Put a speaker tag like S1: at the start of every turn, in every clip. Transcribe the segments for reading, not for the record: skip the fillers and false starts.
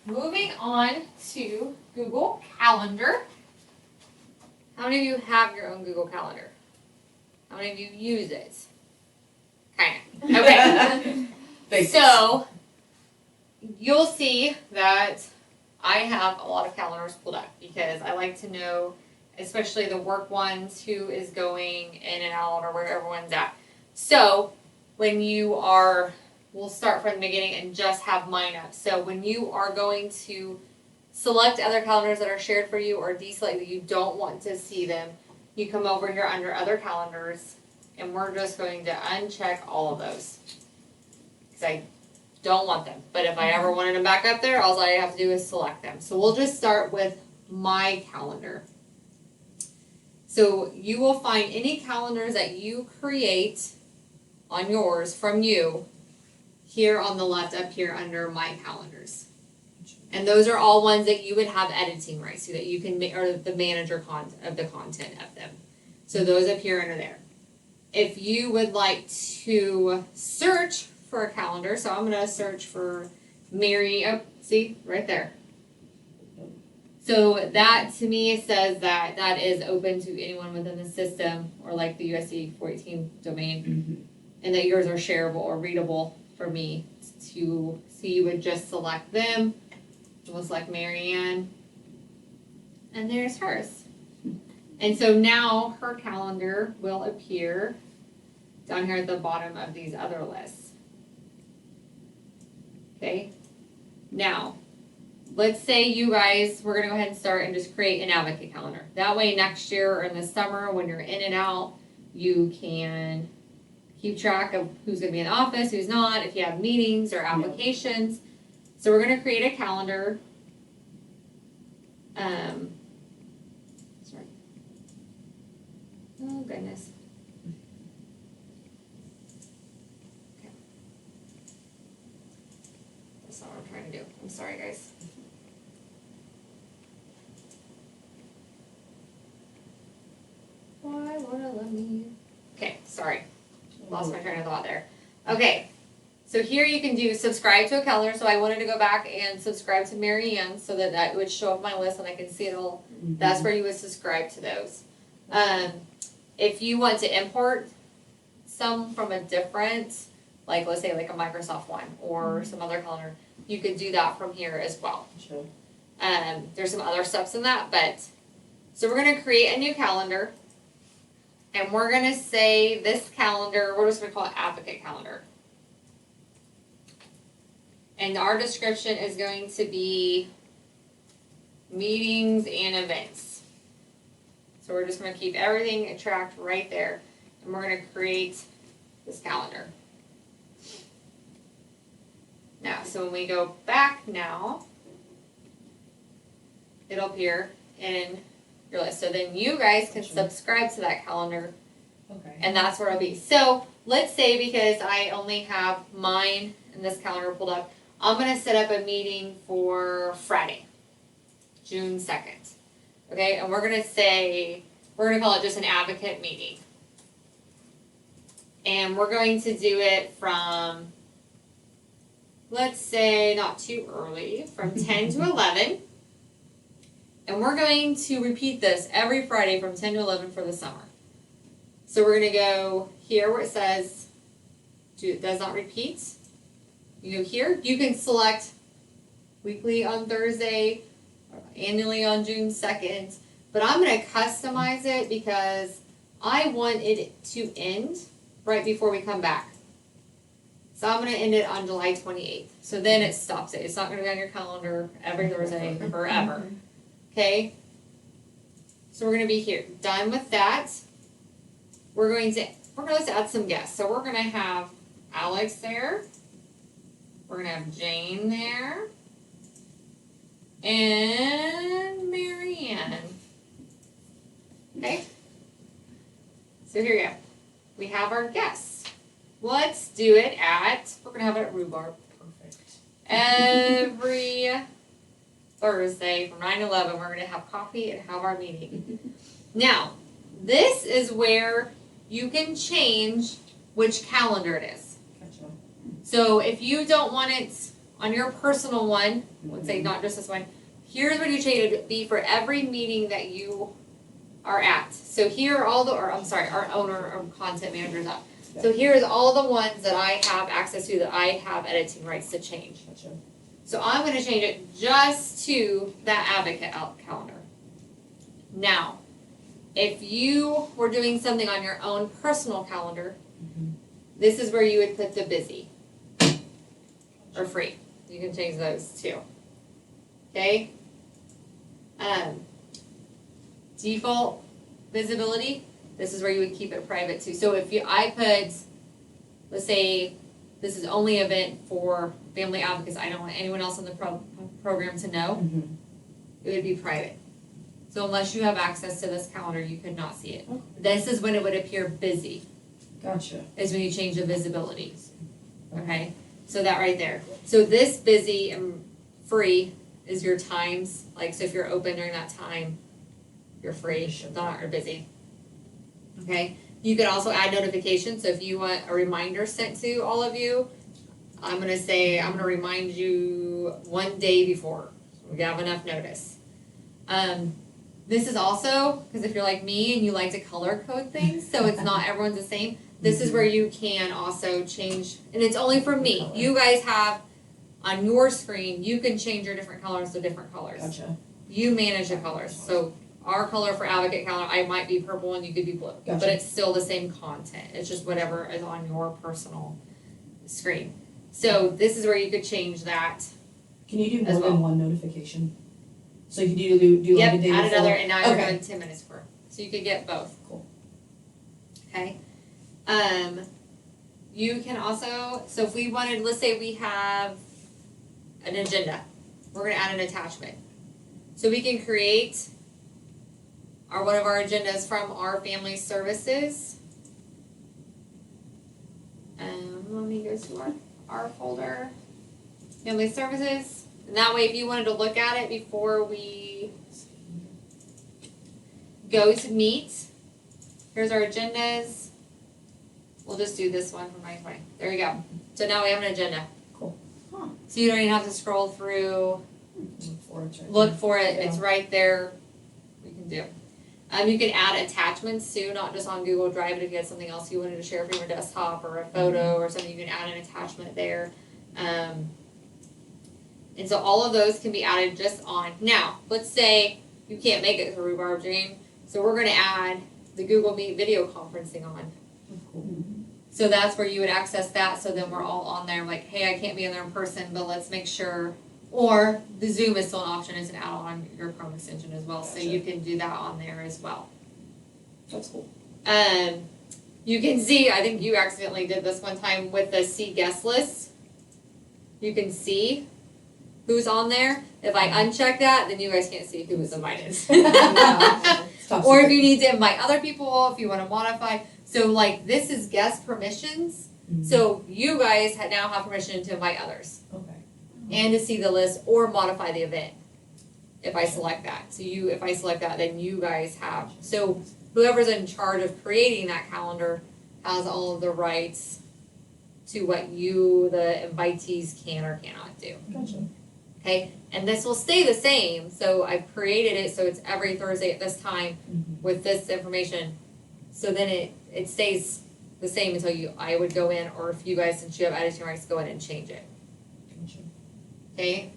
S1: moving on to Google Calendar. How many of you have your own Google Calendar? How many of you use it? Kind of. Okay. So, you'll see that I have a lot of calendars pulled up because I like to know, especially the work ones, who is going in and out or where everyone's at. So, when you are, we'll start from the beginning and just have mine up. So, when you are going to select other calendars that are shared for you or deselect that you don't want to see them, you come over here under other calendars and we're just going to uncheck all of those. Because I don't want them. But if I ever wanted them back up there, all I have to do is select them. So we'll just start with my calendar. So you will find any calendars that you create on yours from you here on the left up here under my calendars. And those are all ones that you would have editing rights to, that you can make, or the manager of the content of them. So those up here under there. If you would like to search for a calendar, so I'm going to search for Mary, oh, see, right there. So that to me says that that is open to anyone within the system, or like the USC 418 domain, and that yours are shareable or readable for me to see. You would just select them. We'll select Marianne, and there's hers. And so now her calendar will appear down here at the bottom of these other lists. Okay, now let's say you guys, we're going to go ahead and start and just create an advocate calendar. That way next year or in the summer when you're in and out, you can keep track of who's going to be in the office, who's not, if you have meetings or applications. So we're going to create a calendar. Sorry. Oh, goodness. Okay. That's not what I'm trying to do. I'm sorry, guys. Why won't it let me? Okay, sorry. Lost my train of thought there. Okay. So here you can do subscribe to a calendar. So I wanted to go back and subscribe to Marianne so that that would show up my list and I can see it all. That's where you would subscribe to those. If you want to import some from a different, like let's say like a Microsoft one or some other calendar, you could do that from here as well.
S2: Sure.
S1: There's some other steps in that, but so we're going to create a new calendar. And we're going to say this calendar, we're just going to call it Advocate Calendar. And our description is going to be meetings and events. So we're just going to keep everything tracked right there. And we're going to create this calendar. Now, so when we go back now, it'll appear in your list. So then you guys can subscribe to that calendar.
S2: Okay.
S1: And that's where it'll be. So let's say because I only have mine and this calendar pulled up, I'm going to set up a meeting for Friday, June 2nd. Okay, and we're going to say, we're going to call it just an advocate meeting. And we're going to do it from, let's say, not too early, from 10 to 11. And we're going to repeat this every Friday from 10 to 11 for the summer. So we're going to go here where it says, does not repeat. You go here. You can select weekly on Thursday, annually on June 2nd. But I'm going to customize it because I want it to end right before we come back. So I'm going to end it on July 28th. So then it stops it. It's not going to be on your calendar every Thursday forever. Okay? So we're going to be here. Done with that. We're going to add some guests. So we're going to have Alex there. We're going to have Jane there. And Marianne. Okay? So here we go. We have our guests. Let's do it we're going to have it at Rhubarb.
S2: Perfect.
S1: Every Thursday from 9 to 11, we're going to have coffee and have our meeting. Now, this is where you can change which calendar it is.
S2: Gotcha.
S1: So if you don't want it on your personal one, let's say not just this one, here's what you change it to be for every meeting that you are at. So here are all the, or I'm sorry, our owner or content manager is up. So here's all the ones that I have access to that I have editing rights to change.
S2: Gotcha.
S1: So I'm going to change it just to that advocate calendar. Now, if you were doing something on your own personal calendar, this is where you would put the busy or free. You can change those too. Okay? Default visibility, this is where you would keep it private too. So if I put, let's say, this is only an event for family advocates, I don't want anyone else in the program to know, it would be private. So unless you have access to this calendar, you could not see it.
S2: Okay.
S1: This is when it would appear busy,
S2: Gotcha.
S1: is when you change the visibility. Okay? So that right there. So this busy and free is your times. Like, so if you're open during that time, you're free, if not, you're busy. Okay? You can also add notifications. So if you want a reminder sent to all of you, I'm going to say, I'm going to remind you one day before. We have enough notice. This is also, because if you're like me and you like to color code things, so it's not everyone's the same, this is where you can also change, and it's only for me. You guys have, on your screen, you can change your different colors to different colors.
S2: Gotcha.
S1: You manage the colors. So our color for advocate calendar, I might be purple and you could be blue.
S2: Gotcha.
S1: But it's still the same content. It's just whatever is on your personal screen. So this is where you could change that.
S2: Can you do
S1: As
S2: more than
S1: well.
S2: one notification? So you could do
S1: Yep,
S2: like a day
S1: add
S2: before?
S1: another, and now you're
S2: Okay.
S1: doing 10 minutes for. So you could get both.
S2: Cool.
S1: Okay. You can also, so if we wanted, let's say we have an agenda, we're going to add an attachment. So we can create one of our agendas from our family services. Let me go to our folder, family services. And that way, if you wanted to look at it before we go to meet, here's our agendas. We'll just do this one from 2020. There you go. So now we have an agenda.
S2: Cool. Huh.
S1: So you don't even have to scroll through,
S2: Look for it.
S1: It's right there. We can do. You can add attachments too, not just on Google Drive, but if you had something else you wanted to share from your desktop or a photo or something, you can add an attachment there. And so all of those can be added just on. Now, let's say you can't make it to Rhubarb Dream, so we're going to add the Google Meet video conferencing on. So that's where you would access that, so then we're all on there, like, hey, I can't be in there in person, but let's make sure. Or the Zoom is still an option, it's an add-on on your Chrome extension as well, so
S2: Gotcha.
S1: you can do that on there as well.
S2: That's cool.
S1: You can see, I think you accidentally did this one time with the see guest list. You can see who's on there. If I uncheck that, then you guys can't see who was invited. Or if you need to invite other people, if you want to modify. So like this is guest permissions. So you guys now have permission to invite others.
S2: Okay.
S1: And to see the list or modify the event. If I select that. So if I select that, then you guys have. So whoever's in charge of creating that calendar has all of the rights to what you, the invitees, can or cannot do.
S2: Gotcha.
S1: Okay, and this will stay the same. So I created it so it's every Thursday at this time with this information. So then it stays the same until I would go in, or if you guys, since you have editing rights, go in and change it.
S2: Gotcha.
S1: Okay.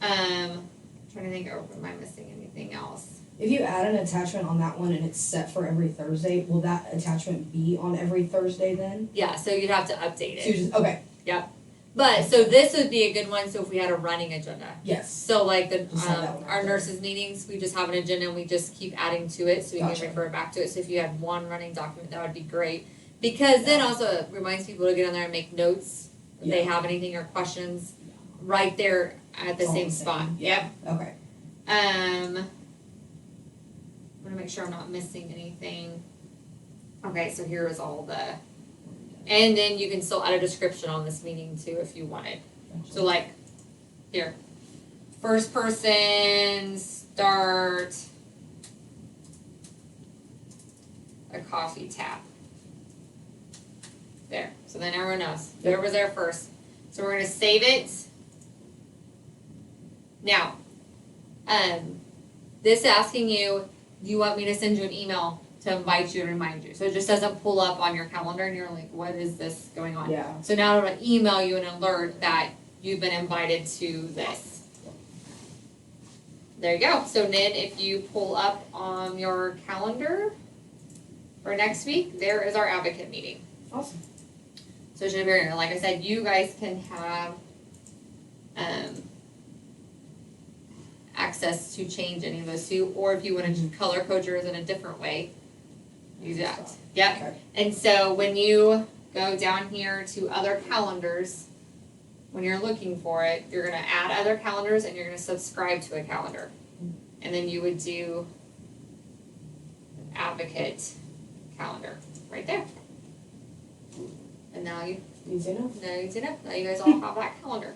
S1: Trying to think, or am I missing anything else?
S2: If you add an attachment on that one and it's set for every Thursday, will that attachment be on every Thursday then?
S1: Yeah, so you'd have to update
S2: So you
S1: it.
S2: just, okay.
S1: Yep. But so this would be a good one. So if we had a running agenda.
S2: Yes.
S1: So like
S2: Just have that one
S1: our
S2: out there.
S1: nurses meetings, we just have an agenda and we just keep adding to it, so we
S2: Gotcha.
S1: can refer back to it. So if you had one running document, that would be great. Because then also it reminds people to get on there and make notes if they have anything or questions right there at the
S2: It's all
S1: same
S2: the
S1: spot.
S2: same.
S1: Yep.
S2: Okay.
S1: I want to make sure I'm not missing anything. Okay, so here is all the, and then you can still add a description on this meeting too if you wanted.
S2: Gotcha.
S1: So like, here, first person, start a coffee tap. There, so then everyone knows, whoever was there first. So we're gonna save it, Now, this is asking you, do you want me to send you an email to invite you and remind you? So it just doesn't pull up on your calendar and you're like, what is this going on?
S2: Yeah.
S1: So now I'm going to email you an alert that you've been invited to this. There you go. So then if you pull up on your calendar for next week, there is our advocate meeting.
S2: Awesome.
S1: So it should be here. Like I said, you guys can have access to change any of those two, or if you want to color code yours in a different way, use that. Yep.
S2: Okay.
S1: And so when you go down here to other calendars, when you're looking for it, you're going to add other calendars and you're going to subscribe to a calendar. And then you would do an advocate calendar right there. And now you
S2: Easy enough.
S1: Now you guys all have that calendar.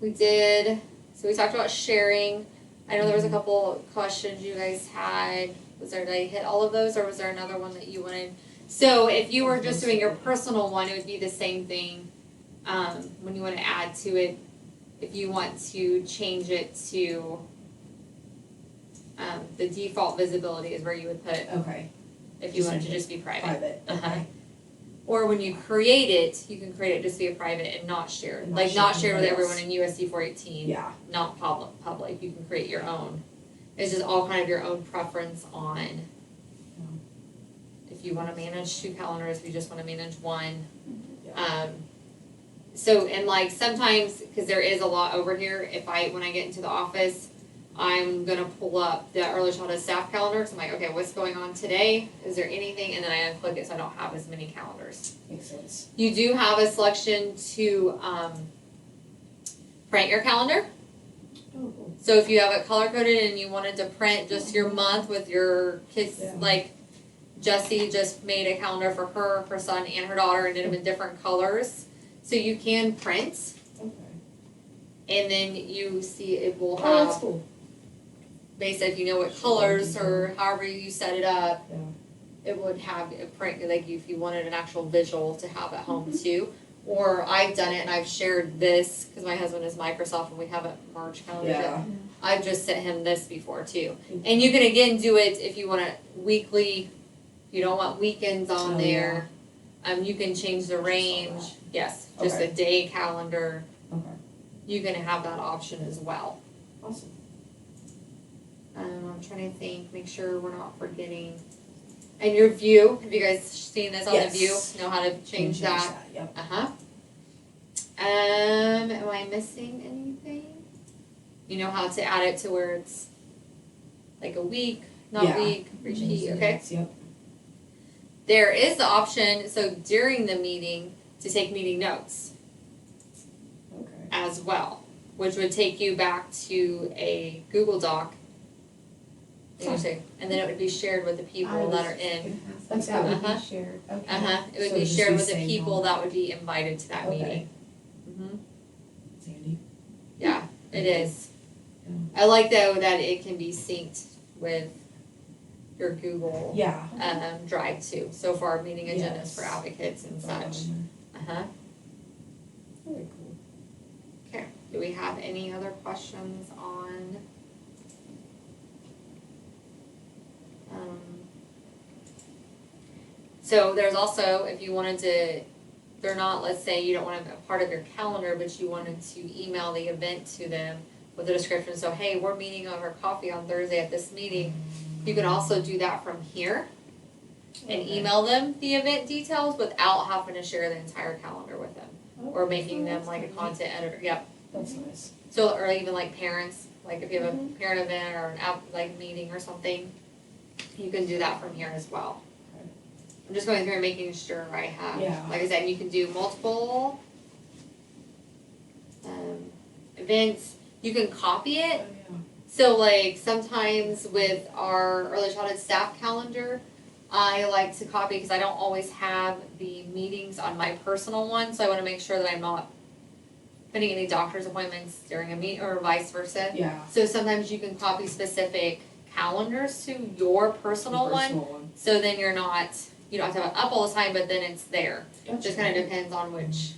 S1: We talked about sharing. I know there was a couple questions you guys had. Did I hit all of those, or was there another one that you wanted? So if you were just doing your personal one, it would be the same thing. When you want to add to it, if you want to change it to the default visibility is where you would put
S2: Okay.
S1: if you want it to just be private.
S2: Private. Okay.
S1: Or when you create it, you can create it just via private and not shared.
S2: Not
S1: Like not shared with
S2: shared with
S1: everyone in USC 418.
S2: Yeah.
S1: Not public. You can create your own. It's just all kind of your own preference on if you want to manage two calendars, if you just want to manage one.
S2: Yeah.
S1: So, and like sometimes, because there is a lot over here, when I get into the office, I'm going to pull up the early childhood staff calendar, because I'm like, okay, what's going on today? Is there anything? And then I unclick it so I don't have as many calendars.
S2: Makes sense.
S1: You do have a selection to print your calendar.
S2: Oh, cool.
S1: So if you have it color coded and you wanted to print just your month with your kids,
S2: Yeah.
S1: like Jessie just made a calendar for her son, and her daughter, and did them in different colors. So you can print,
S2: Okay.
S1: and then you see it will
S2: Oh,
S1: have,
S2: that's cool.
S1: basically if you know what colors or however you set it up,
S2: Yeah.
S1: it would have a print, like if you wanted an actual visual to have at home too. Or I've done it and I've shared this, because my husband is Microsoft and we haven't merged calendars yet.
S2: Yeah.
S1: I've just sent him this before too. And you can again do it if you want it weekly, you don't want weekends on
S2: Oh,
S1: there. You can change the range, yes, just
S2: Okay.
S1: a day calendar.
S2: Okay.
S1: You can have that option as well.
S2: Awesome.
S1: I'm trying to think, make sure we're not forgetting. And your view, have you guys seen this on
S2: Yes.
S1: the view? Know how to change that?
S2: Yep.
S1: Am I missing anything? You know how to add it to where it's like a week, not
S2: Yeah.
S1: week, repeat, okay?
S2: Yep.
S1: There is the option, so during the meeting, to take meeting notes
S2: Okay.
S1: as well, which would take you back to a Google Doc. And then it would be shared with the people that are in.
S2: That's
S3: That would
S1: Uh-huh.
S3: be shared, okay.
S1: It would
S2: So
S1: be
S2: just
S1: shared
S2: be
S1: with the
S2: saying
S1: people
S2: all-
S1: that would be invited to that
S2: Okay.
S1: meeting. Mm-hmm.
S2: Sandy.
S1: Yeah, it is.
S2: Yeah.
S1: I like though that it can be synced with your Google
S2: Yeah.
S1: Drive too. So for our meeting agendas
S2: Yes.
S1: for advocates and such.
S2: Very cool.
S1: Okay. Do we have any other questions on? So there's also, if you wanted to, they're not, let's say you don't want to be a part of your calendar, but you wanted to email the event to them with a description. So, hey, we're meeting over coffee on Thursday at this meeting. You can also do that from here and
S2: Okay.
S1: email them the event details without having to share the entire calendar with them or making them like a content editor. Yep.
S2: That's nice.
S1: So, or even like parents, like if you have a parent event or an app like meeting or something, you can do that from here as well.
S2: Okay.
S1: I'm just going through and making sure I have,
S2: Yeah.
S1: like I said, you can do multiple events. You can copy it.
S2: Oh, yeah.
S1: So like sometimes with our early childhood staff calendar, I like to copy because I don't always have the meetings on my personal one, so I want to make sure that I'm not putting any doctor's appointments during a meet or vice versa.
S2: Yeah.
S1: So sometimes you can copy specific calendars to your personal one, so then you don't have to have it up all the time, but then it's there.
S2: Gotcha.
S1: Just kind of depends on which